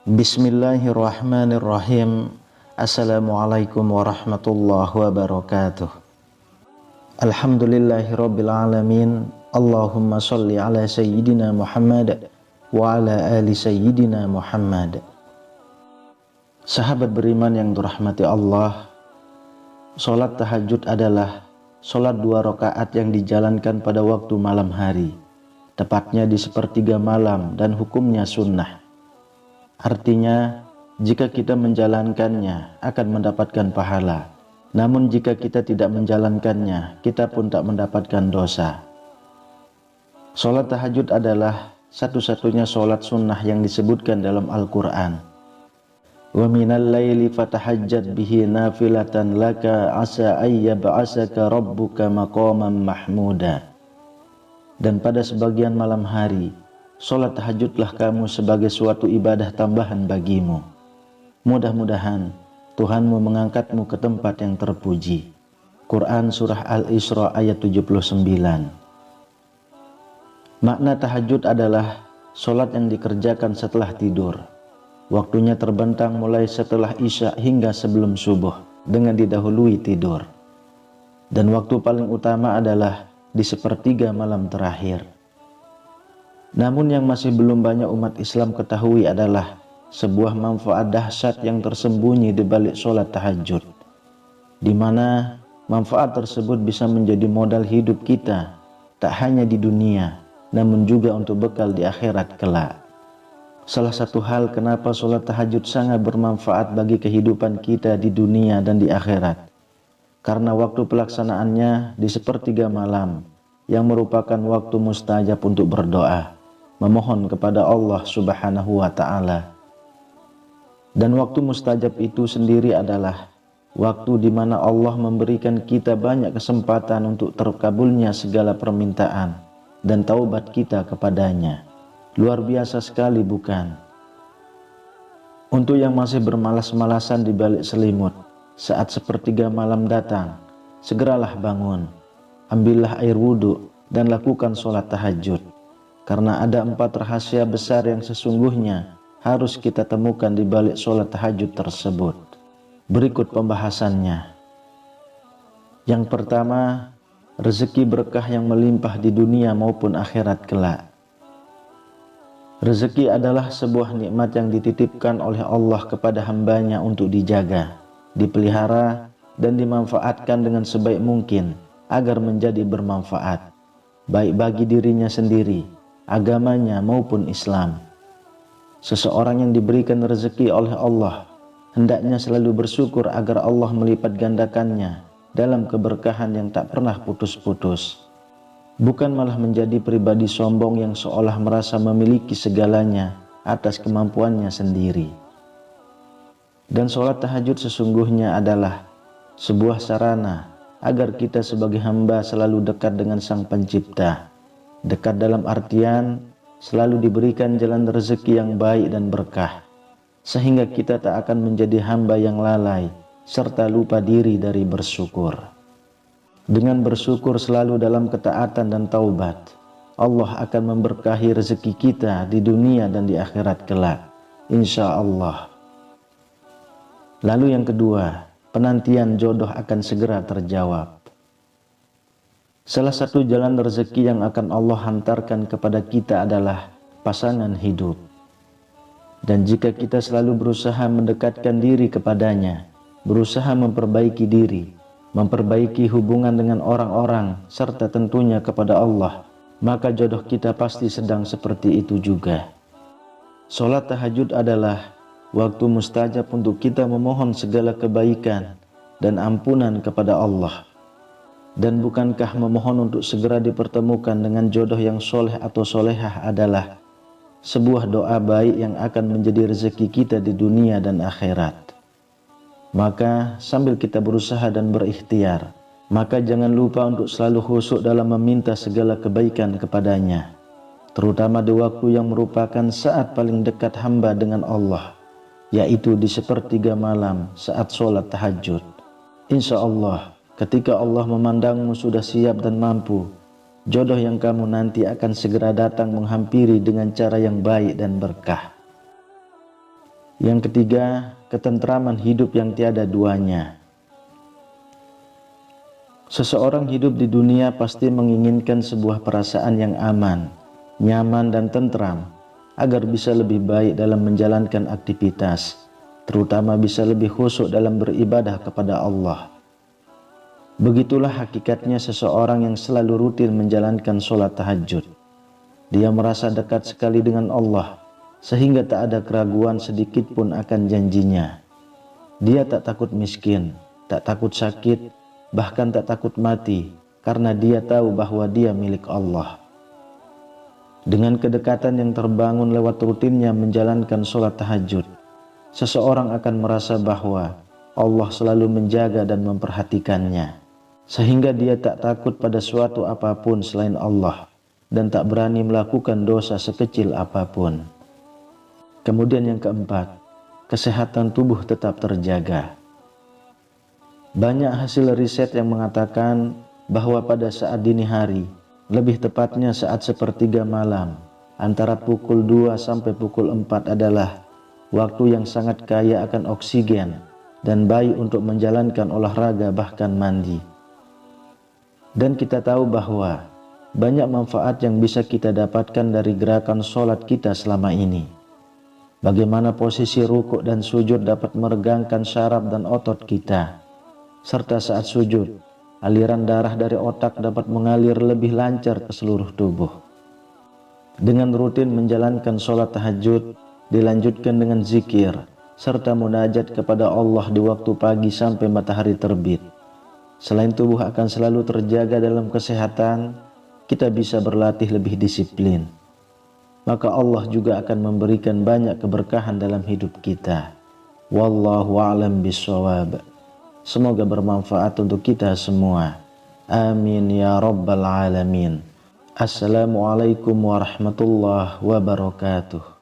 Bismillahirrahmanirrahim. Assalamualaikum warahmatullahi wabarakatuh. Alhamdulillahirabbil alamin. Allahumma shalli ala sayyidina Muhammad wa ala ali sayyidina Muhammad. Sahabat beriman yang dirahmati Allah, salat tahajud adalah salat 2 rakaat yang dijalankan pada waktu malam hari, tepatnya di sepertiga malam, dan hukumnya sunnah. Artinya, jika kita menjalankannya akan mendapatkan pahala. Namun jika kita tidak menjalankannya, kita pun tak mendapatkan dosa. Salat tahajud adalah satu-satunya salat sunnah yang disebutkan dalam Al-Quran. Wa minal laili fatahajjad bihi nafilatan laka asa ayyab'asaka rabbuka maqaman mahmuda. Dan pada sebagian malam hari, salat tahajudlah kamu sebagai suatu ibadah tambahan bagimu. Mudah-mudahan Tuhanmu mengangkatmu ke tempat yang terpuji. Quran Surah Al-Isra ayat 79. Makna tahajud adalah salat yang dikerjakan setelah tidur. Waktunya terbentang mulai setelah Isya hingga sebelum subuh dengan didahului tidur. Dan waktu paling utama adalah di sepertiga malam terakhir. Namun yang masih belum banyak umat Islam ketahui adalah sebuah manfaat dahsyat yang tersembunyi di balik sholat tahajud, di mana manfaat tersebut bisa menjadi modal hidup kita, tak hanya di dunia, namun juga untuk bekal di akhirat kelak. Salah satu hal kenapa sholat tahajud sangat bermanfaat bagi kehidupan kita di dunia dan di akhirat, karena waktu pelaksanaannya di sepertiga malam, yang merupakan waktu mustajab untuk berdoa, memohon kepada Allah Subhanahu wa Ta'ala. Dan waktu mustajab itu sendiri adalah waktu di mana Allah memberikan kita banyak kesempatan untuk terkabulnya segala permintaan dan taubat kita kepadanya. Luar biasa sekali, bukan? Untuk yang masih bermalas-malasan di balik selimut, saat sepertiga malam datang, segeralah bangun, ambillah air wudhu dan lakukan sholat tahajud. Karena ada 4 rahasia besar yang sesungguhnya harus kita temukan di balik sholat tahajud tersebut. Berikut pembahasannya. Yang pertama, rezeki berkah yang melimpah di dunia maupun akhirat kelak. Rezeki adalah sebuah nikmat yang dititipkan oleh Allah kepada hambanya untuk dijaga, dipelihara, dan dimanfaatkan dengan sebaik mungkin agar menjadi bermanfaat, baik bagi dirinya sendiri, agamanya maupun Islam. Seseorang yang diberikan rezeki oleh Allah hendaknya selalu bersyukur agar Allah melipat gandakannya dalam keberkahan yang tak pernah putus-putus. Bukan malah menjadi pribadi sombong yang seolah merasa memiliki segalanya atas kemampuannya sendiri. Dan sholat tahajud sesungguhnya adalah sebuah sarana agar kita sebagai hamba selalu dekat dengan Sang Pencipta. Dekat dalam artian selalu diberikan jalan rezeki yang baik dan berkah, sehingga kita tak akan menjadi hamba yang lalai serta lupa diri dari bersyukur. Dengan bersyukur selalu dalam ketaatan dan taubat, Allah akan memberkahi rezeki kita di dunia dan di akhirat kelak, insya Allah. Lalu yang kedua, penantian jodoh akan segera terjawab. Salah satu jalan rezeki yang akan Allah hantarkan kepada kita adalah pasangan hidup. Dan jika kita selalu berusaha mendekatkan diri kepadanya, berusaha memperbaiki diri, memperbaiki hubungan dengan orang-orang, serta tentunya kepada Allah, maka jodoh kita pasti sedang seperti itu juga. Salat tahajud adalah waktu mustajab untuk kita memohon segala kebaikan dan ampunan kepada Allah. Dan bukankah memohon untuk segera dipertemukan dengan jodoh yang soleh atau solehah adalah sebuah doa baik yang akan menjadi rezeki kita di dunia dan akhirat? Maka sambil kita berusaha dan berikhtiar, maka jangan lupa untuk selalu khusyuk dalam meminta segala kebaikan kepadanya, terutama di waktu yang merupakan saat paling dekat hamba dengan Allah, yaitu di sepertiga malam saat sholat tahajud. Insya Allah, ketika Allah memandangmu sudah siap dan mampu, jodoh yang kamu nanti akan segera datang menghampiri dengan cara yang baik dan berkah. Yang ketiga, ketentraman hidup yang tiada duanya. Seseorang hidup di dunia pasti menginginkan sebuah perasaan yang aman, nyaman dan tentram, agar bisa lebih baik dalam menjalankan aktivitas, terutama bisa lebih khusyuk dalam beribadah kepada Allah. Begitulah hakikatnya seseorang yang selalu rutin menjalankan sholat tahajud. Dia merasa dekat sekali dengan Allah, sehingga tak ada keraguan sedikit pun akan janjinya. Dia tak takut miskin, tak takut sakit, bahkan tak takut mati, karena dia tahu bahwa dia milik Allah. Dengan kedekatan yang terbangun lewat rutinnya menjalankan sholat tahajud, seseorang akan merasa bahwa Allah selalu menjaga dan memperhatikannya, sehingga dia tak takut pada suatu apapun selain Allah, dan tak berani melakukan dosa sekecil apapun. Kemudian yang keempat, kesehatan tubuh tetap terjaga. Banyak hasil riset yang mengatakan bahwa pada saat dini hari, lebih tepatnya saat sepertiga malam, antara pukul 2 sampai pukul 4 adalah waktu yang sangat kaya akan oksigen dan baik untuk menjalankan olahraga bahkan mandi. Dan kita tahu bahwa banyak manfaat yang bisa kita dapatkan dari gerakan sholat kita selama ini. Bagaimana posisi rukuk dan sujud dapat meregangkan syaraf dan otot kita, serta saat sujud, aliran darah dari otak dapat mengalir lebih lancar ke seluruh tubuh. Dengan rutin menjalankan sholat tahajud, dilanjutkan dengan zikir, serta munajat kepada Allah di waktu pagi sampai matahari terbit. Selain tubuh akan selalu terjaga dalam kesehatan, kita bisa berlatih lebih disiplin. Maka Allah juga akan memberikan banyak keberkahan dalam hidup kita. Wallahu a'lam bishawab. Semoga bermanfaat untuk kita semua. Amin ya rabbal alamin. Assalamualaikum warahmatullahi wabarakatuh.